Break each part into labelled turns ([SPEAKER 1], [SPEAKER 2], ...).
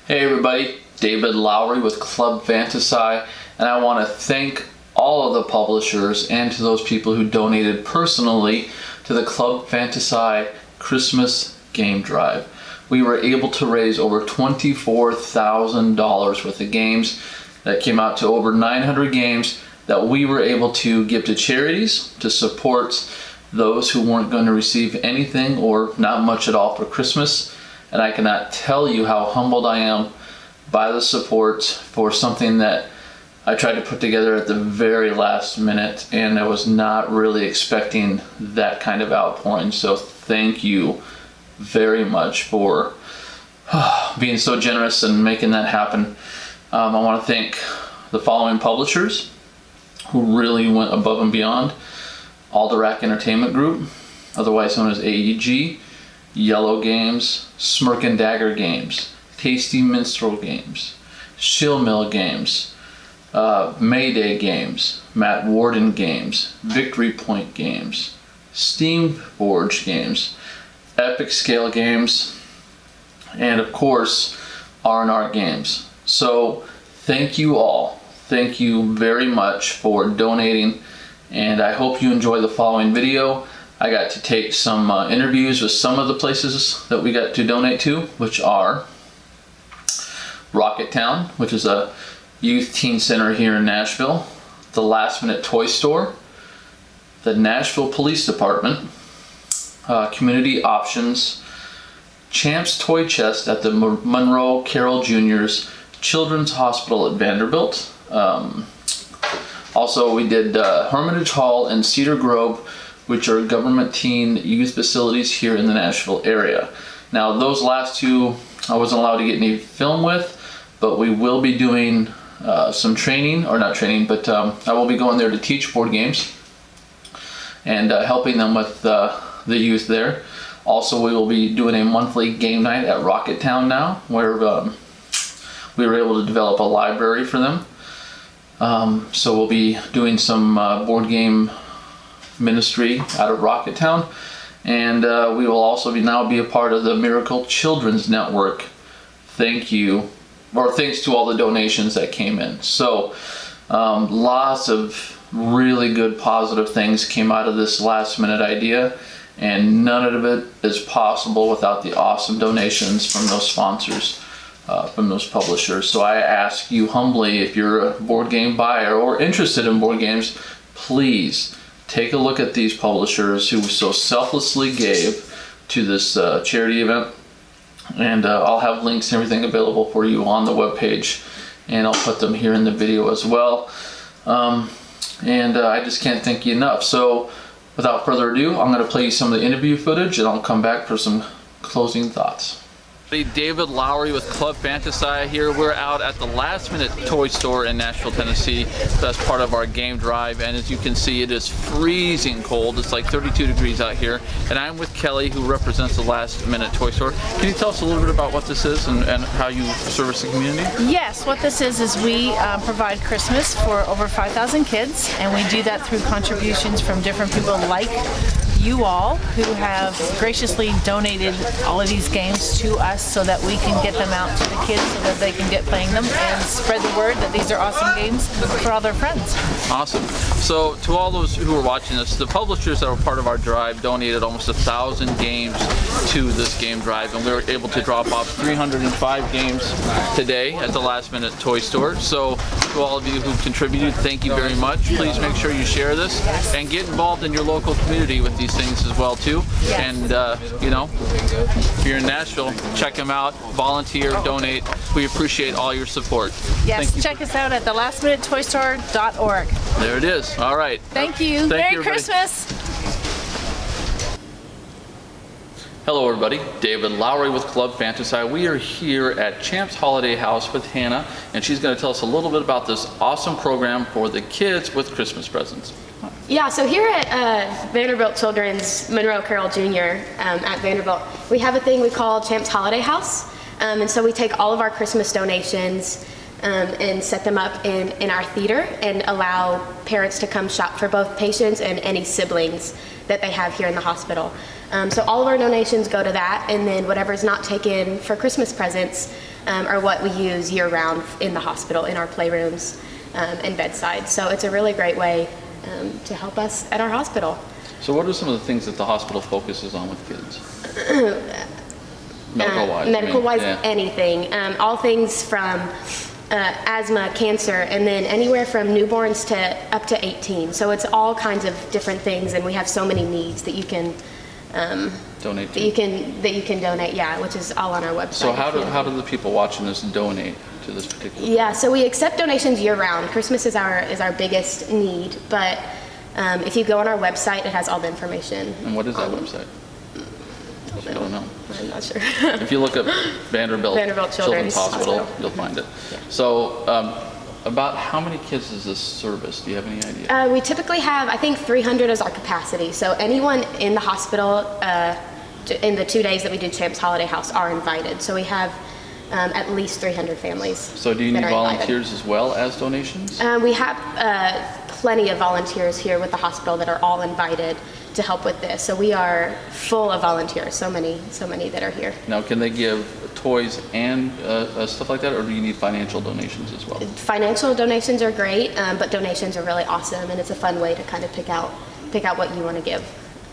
[SPEAKER 1] Hey everybody, David Lowry with Club Fantasci, and I want to thank all of the publishers and to those people who donated personally to the Club Fantasci Christmas Game Drive. We were able to raise over $24,000 worth of games. That came out to over 900 games that we were able to give to charities to support those who weren't going to receive anything or not much at all for Christmas. And I cannot tell you how humbled I am by the support for something that I tried to put together at the very last minute, and I was not really expecting that kind of outpouring. So thank you very much for being so generous and making that happen. I want to thank the following publishers who really went above and beyond: Alderac Entertainment Group, otherwise known as AEG, IELLO Games, Smirk and Dagger Games, Tasty Minstrel Games, Schilmil Games, Mayday Games, Worden Games, Victory Point Games, Steamforged Games, Epic Scale Games, and of course R&R Games. So thank you all. Thank you very much for donating, and I hope you enjoy the following video. I got to take some interviews with some of the places that we got to donate to, which are Rocketown, which is a youth teen center here in Nashville, the Last Minute Toy Store, the Nashville Police Department, Community Options, Champ's Toy Chest at the Monroe Carroll Jr.'s Children's Hospital at Vanderbilt. Also, we did Hermitage Hall and Cedar Grove, which are government teen youth facilities here in the Nashville area. Now, those last two I wasn't allowed to get any film with, but we will be doing some training, or not training, but I will be going there to teach board games and helping them with the youth there. Also, we will be doing a monthly game night at Rocketown now, where we were able to develop a library for them. So we'll be doing some board game ministry out of Rocketown, and we will also now be a part of the Miracle Children's Network. Thank you, or thanks to all the donations that came in. So lots of really good positive things came out of this last minute idea, and none of it is possible without the awesome donations from those sponsors, from those publishers. So I ask you humbly, if you're a board game buyer or interested in board games, please take a look at these publishers who so selflessly gave to this charity event. And I'll have links and everything available for you on the webpage, and I'll put them here in the video as well. I just can't thank you enough. So without further ado, I'm going to play you some of the interview footage, and I'll come back for some closing thoughts. David Lowry with Club Fantasci here. We're out at the Last Minute Toy Store in Nashville, Tennessee. That's part of our game drive, and as you can see, it is freezing cold. It's like 32 degrees out here, and I'm with Kelly, who represents the Last Minute Toy Store. Can you tell us a little bit about what this is and how you service the community? Yes,
[SPEAKER 2] what this is we provide Christmas for over 5,000 kids, and we do that through contributions from different people like you all, who have graciously donated all of these games to us so that we can get them out to the kids so that they can get playing them and spread the word that these are awesome games for all their friends.
[SPEAKER 1] Awesome. So to all those who are watching this, the publishers that were part of our drive donated almost 1,000 games to this game drive, and we were able to drop off 305 games today at the Last Minute Toy Store. So to all of you who contributed, thank you very much. Please make sure you share this and get involved in your local community with these things as well too.
[SPEAKER 2] Yes.
[SPEAKER 1] And you know, if you're in Nashville, check them out, volunteer, donate. We appreciate all your support.
[SPEAKER 2] Yes, check us out at thelastminutetoystore.org.
[SPEAKER 1] There it is. All right.
[SPEAKER 2] Thank you. Merry Christmas.
[SPEAKER 1] Hello everybody, David Lowry with Club Fantasci. We are here at Champ's Holiday House with Hannah, and she's going to tell us a little bit about this awesome program for the kids with Christmas presents.
[SPEAKER 3] Yeah, so here at Vanderbilt Children's Monroe Carroll Jr. At Vanderbilt, we have a thing we call Champ's Holiday House. And so we take all of our Christmas donations and set them up in our theater and allow parents to come shop for both patients and any siblings that they have here in the hospital. So all of our donations go to that, and then whatever's not taken for Christmas presents are what we use year-round in the hospital, in our playrooms and bedside. So it's a really great way to help us at our hospital.
[SPEAKER 1] So what are some of the things that the hospital focuses on with kids? Medical-wise?
[SPEAKER 3] Medical-wise,
[SPEAKER 1] yeah.
[SPEAKER 3] anything. All things from asthma, cancer, and then anywhere from newborns to up to 18. So it's all kinds of different things, and we have so many needs that you can
[SPEAKER 1] Donate to?
[SPEAKER 3] that you can donate. Yeah, which is all on our website.
[SPEAKER 1] So how do the people watching this donate to this particular?
[SPEAKER 3] Yeah, so we accept donations year-round. Christmas is our biggest need, but if you go on our website, it has all the information.
[SPEAKER 1] And what is that website? I don't know.
[SPEAKER 3] I'm not sure.
[SPEAKER 1] If you look up Vanderbilt Children's Hospital, you'll find it.
[SPEAKER 3] Yeah.
[SPEAKER 1] So about how many kids is this service? Do you have any idea?
[SPEAKER 3] We typically have, I think 300 is our capacity. So anyone in the hospital in the 2 days that we do Champs Holiday House are invited. So we have at least 300 families.
[SPEAKER 1] So do you need volunteers as well as donations?
[SPEAKER 3] We have plenty of volunteers here with the hospital that are all invited to help with this. So we are full of volunteers, so many that are here.
[SPEAKER 1] Now, can they give toys and stuff like that, or do you need financial donations as well?
[SPEAKER 3] Financial donations are great, but donations are really awesome, and it's a fun way to kind of pick out what you want to give.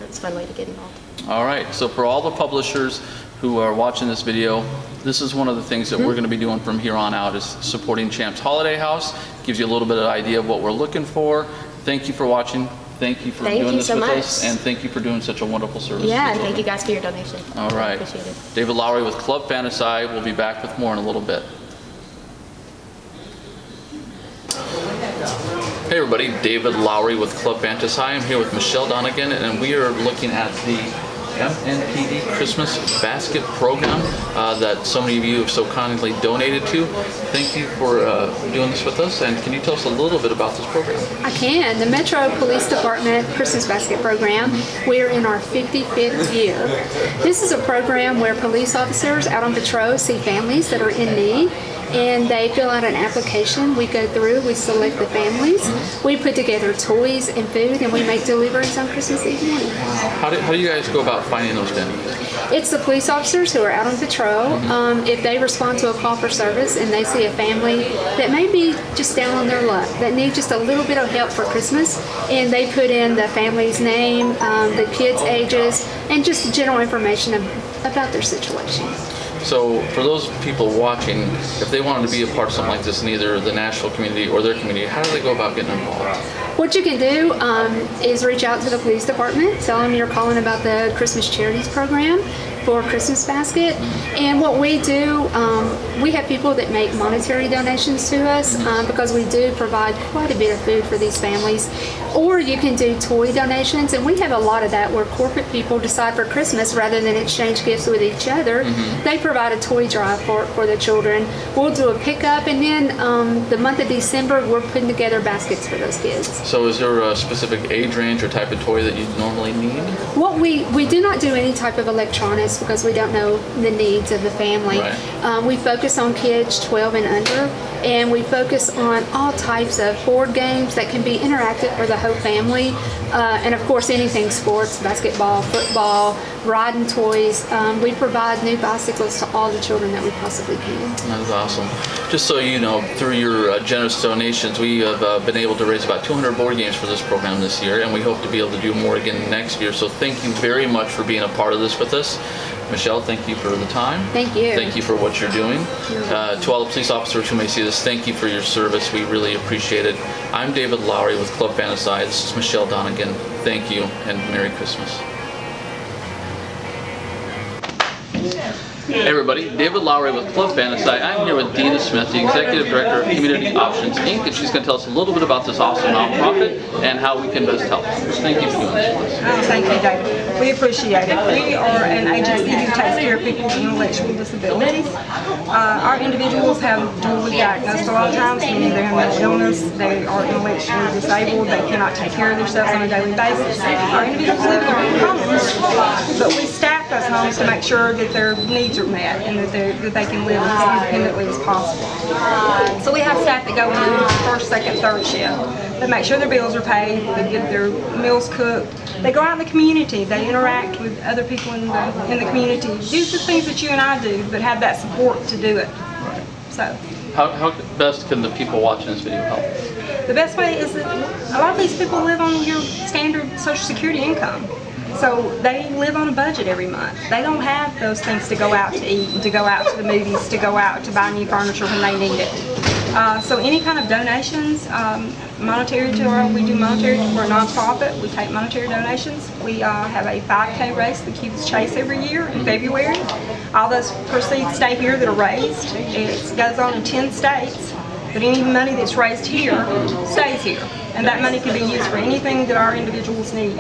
[SPEAKER 3] It's a fun way to get involved.
[SPEAKER 1] All right, so for all the publishers who are watching this video, this is one of the things that we're going to be doing from here on out, is supporting Champs Holiday House. Gives you a little bit of idea of what we're looking for. Thank you for watching. Thank you for doing this with us, and thank you for doing such a wonderful service.
[SPEAKER 3] Yeah, and thank you guys for your donation.
[SPEAKER 1] All right.
[SPEAKER 3] I appreciate it.
[SPEAKER 1] David Lowry with Club Fantasci. We'll be back with more in a little bit. Hey everybody, David Lowry with Club Fantasci. I'm here with Michelle Donegan, and we are looking at the MNPD Christmas Basket Program that so many of you have so kindly donated to. Thank you for doing this with us, and can you tell us a little bit about this program?
[SPEAKER 4] I can. The Metro Police Department Christmas Basket Program, we're in our 55th year. This is a program where police officers out on patrol see families that are in need, and they fill out an application. We go through, we select the families, we put together toys and food, and we make deliveries on Christmas Eve morning.
[SPEAKER 1] How do you guys go about finding those families?
[SPEAKER 4] It's the police officers who are out on patrol. If they respond to a call for service and they see a family that may be just down on their luck, that need just a little bit of help for Christmas, and they put in the family's name, the kids' ages, and just general information about their situation.
[SPEAKER 1] So for those people watching, if they wanted to be a part of something like this in either the national community or their community, how do they go about getting involved?
[SPEAKER 4] What you can do is reach out to the police department, tell them you're calling about the Christmas Charities Program for Christmas Basket. And what we do, we have people that make monetary donations to us because we do provide quite a bit of food for these families. Or you can do toy donations, and we have a lot of that where corporate people decide for Christmas, rather than exchange gifts with each other, they provide a toy drive for the children. We'll do a pickup, and then the month of December, we're putting together baskets for those kids.
[SPEAKER 1] So is there a specific age range or type of toy that you normally need?
[SPEAKER 4] What we do not do any type of electronics because we don't know the needs of the family.
[SPEAKER 1] Right.
[SPEAKER 4] We focus on kids 12 and under, and we focus on all types of board games that can be interactive for the whole family, and of course anything sports, basketball, football, riding toys. We provide new bicycles to all the children that we possibly can.
[SPEAKER 1] That's awesome. Just so you know, through your generous donations, we have been able to raise about 200 board games for this program this year, and we hope to be able to do more again next year. So thank you very much for being a part of this with us. Michelle, thank you for the time.
[SPEAKER 4] Thank you.
[SPEAKER 1] Thank you for what you're doing. To all the police officers who may see this, thank you for your service. We really appreciate it. I'm David Lowry with Club Fantasci. This is Michelle Donegan. Thank you, and Merry Christmas. Hey everybody, David Lowry with Club Fantasci. I'm here with Dina Smith, the Executive Director of Community Options Inc., and she's going to tell us a little bit about this awesome nonprofit and how we can best help. Thank you for doing this for us.
[SPEAKER 5] Thank you, David. We appreciate it. We are an agency who takes care of people with intellectual disabilities. Our individuals have dually diagnosed a lot of times, meaning they have mental illness, they are intellectually disabled, they cannot take care of themselves on a daily basis. Our individuals live in their own homes, but we staff those homes to make sure that their needs are met and that they can live as independently as possible. So we have staff that go in first, second, third shift. They make sure their bills are paid, they get their meals cooked. They go out in the community, they interact with other people in the community, do the things that you and I do, but have that support to do it. So
[SPEAKER 1] How best can the people watching this video help?
[SPEAKER 5] the best way is that a lot of these people live on your standard Social Security income. So they live on a budget every month. They don't have those things to go out to eat, to go out to the movies, to go out to buy new furniture when they need it. So any kind of donations, monetary we do monetary, we're a nonprofit, we take monetary donations. We have a 5K race the kids chase every year in February. All those proceeds stay here that are raised. It goes on in 10 states, but any money that's raised here stays here. And that money can be used for anything that our individuals need.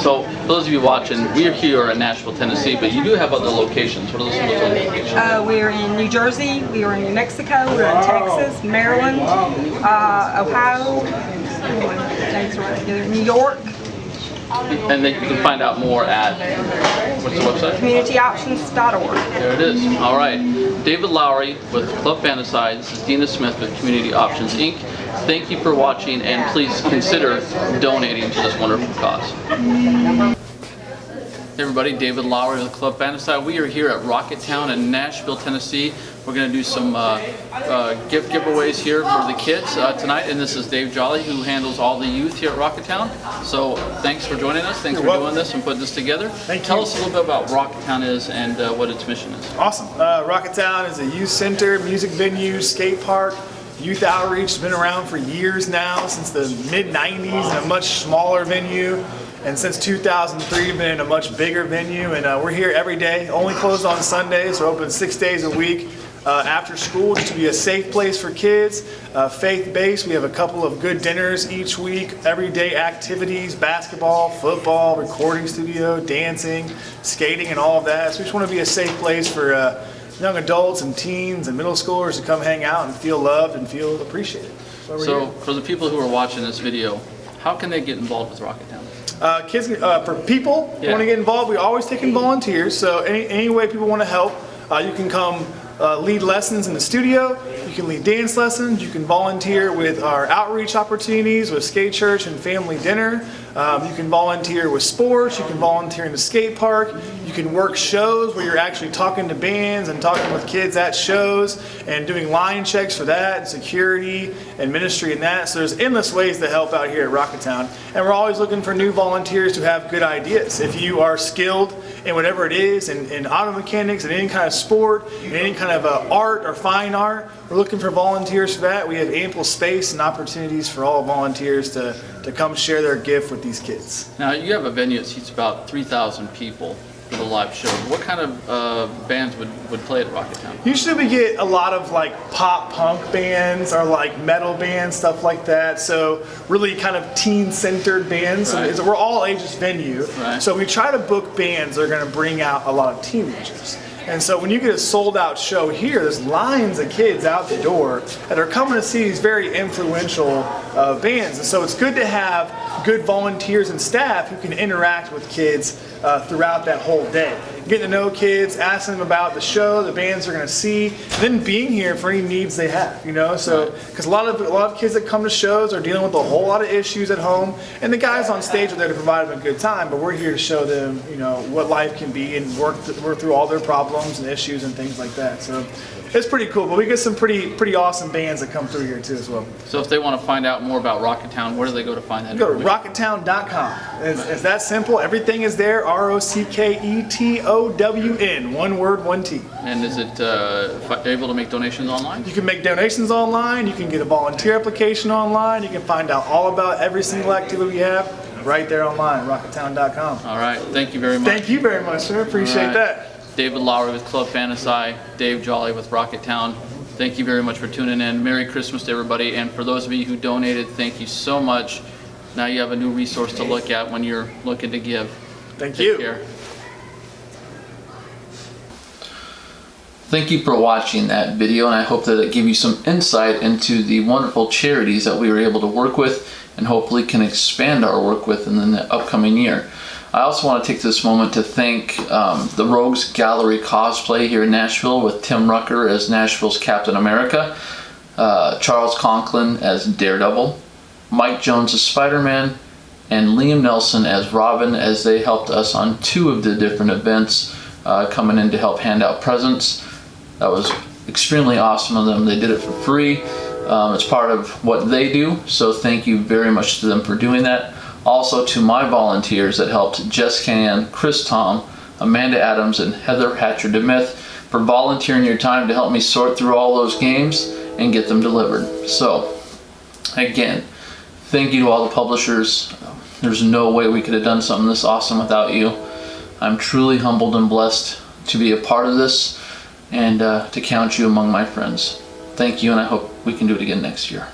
[SPEAKER 1] So, for those of you watching, we're here in Nashville, Tennessee, but you do have other locations. What are some of those other locations?
[SPEAKER 5] We're in New Jersey, we are in New Mexico, we're in Texas, Maryland, Ohio, New York.
[SPEAKER 1] And then you can find out more at, what's the website?
[SPEAKER 5] CommunityOptions.org.
[SPEAKER 1] There it is. All right. David Lowry with Club Fantasci. This is Dina Smith with Community Options, Inc. Thank you for watching, and please consider donating to this wonderful cause. Hey everybody, David Lowry with Club Fantasci. We are here at Rocketown in Nashville, Tennessee. We're going to do some gift giveaways here for the kids tonight, and this is Dave Jolly, who handles all the youth here at Rocketown. So thanks for joining us. Thanks for doing this and putting this together. Tell us a little bit about Rocketown is and what its mission is.
[SPEAKER 6] Awesome. Rocketown is a youth center, music venue, skate park. Youth outreach has been around for years now, since the mid-90s, in a much smaller venue. And since 2003, we've been in a much bigger venue, and we're here every day, only closed on Sundays. We're open 6 days a week after school, just to be a safe place for kids, faith-based. We have a couple of good dinners each week, everyday activities, basketball, football, recording studio, dancing, skating, and all of that. So we just want to be a safe place for young adults and teens and middle schoolers to come hang out and feel loved and feel appreciated.
[SPEAKER 1] So for the people who are watching this video, how can they get involved with Rocketown?
[SPEAKER 6] Kids, for people who want to get involved, we always take in volunteers. So any way people want to help, you can come lead lessons in the studio, you can lead dance lessons, you can volunteer with our outreach opportunities with Skate Church and Family Dinner. You can volunteer with sports, you can volunteer in the skate park, you can work shows where you're actually talking to bands and talking with kids at shows and doing line checks for that, and security and ministry and that. So there's endless ways to help out here at Rocketown. And we're always looking for new volunteers who have good ideas. If you are skilled in whatever it is, in auto mechanics, in any kind of sport, in any kind of art or fine art, we're looking for volunteers for that. We have ample space and opportunities for all volunteers to come share their gift with these kids.
[SPEAKER 1] Now you have a venue that seats about 3,000 people for the live show. What kind of bands would play at Rocketown?
[SPEAKER 6] Usually we get a lot of like pop punk bands or like metal bands, stuff like that. So really kind of teen-centered bands.
[SPEAKER 1] Right.
[SPEAKER 6] So we're all ages venue.
[SPEAKER 1] Right.
[SPEAKER 6] So we try to book bands that are going to bring out a lot of teenagers. And so when you get a sold-out show here, there's lines of kids out the door that are coming to see these very influential bands. And so it's good to have good volunteers and staff who can interact with kids throughout that whole day. Getting to know kids, asking them about the show, the bands they're going to see, and then being here for any needs they have. You know, so because a lot of kids that come to shows are dealing with a whole lot of issues at home, and the guys on stage are there to provide them a good time. But we're here to show them, you know, what life can be and work through all their problems and issues and things like that. So it's pretty cool. But we get some pretty awesome bands that come through here too as well.
[SPEAKER 1] So if they want to find out more about Rocketown, where do they go to find that?
[SPEAKER 6] Go to rocketown.com. It's that simple. Everything is there. ROCKETOWN. One word, one T.
[SPEAKER 1] And is it able to make donations online?
[SPEAKER 6] You can make donations online. You can get a volunteer application online. You can find out all about every single activity we have right there online, rocketown.com.
[SPEAKER 1] All right. Thank you very much.
[SPEAKER 6] Thank you very much, sir. Appreciate that.
[SPEAKER 1] David Lowry with Club Fantasci, Dave Jolly with Rocketown. Thank you very much for tuning in. Merry Christmas to everybody. And for those of you who donated, thank you so much. Now you have a new resource to look at when you're looking to give.
[SPEAKER 6] Thank you.
[SPEAKER 1] Take care.
[SPEAKER 7] Thank you for watching that video, and I hope that it gave you some insight into the wonderful charities that we were able to work with and hopefully can expand our work with in the upcoming year. I also want to take this moment to thank the Rogues Gallery Cosplay here in Nashville with Tim Rucker as Nashville's Captain America, Charles Conklin as Daredevil, Mike Jones as Spider-Man, and Liam Nelson as Robin, as they helped us on 2 of the different events coming in to help hand out presents. That was
[SPEAKER 1] extremely awesome of them. They did it for free. It's part of what they do, so thank you very much to them for doing that. Also to my volunteers that helped, Jess Can, Chris Tom, Amanda Adams, and Heather Hatcher DeMith, for volunteering your time to help me sort through all those games and get them delivered. So again, thank you to all the publishers. There's no way we could have done something this awesome without you. I'm truly humbled and blessed to be a part of this and to count you among my friends. Thank you, and I hope we can do it again next year.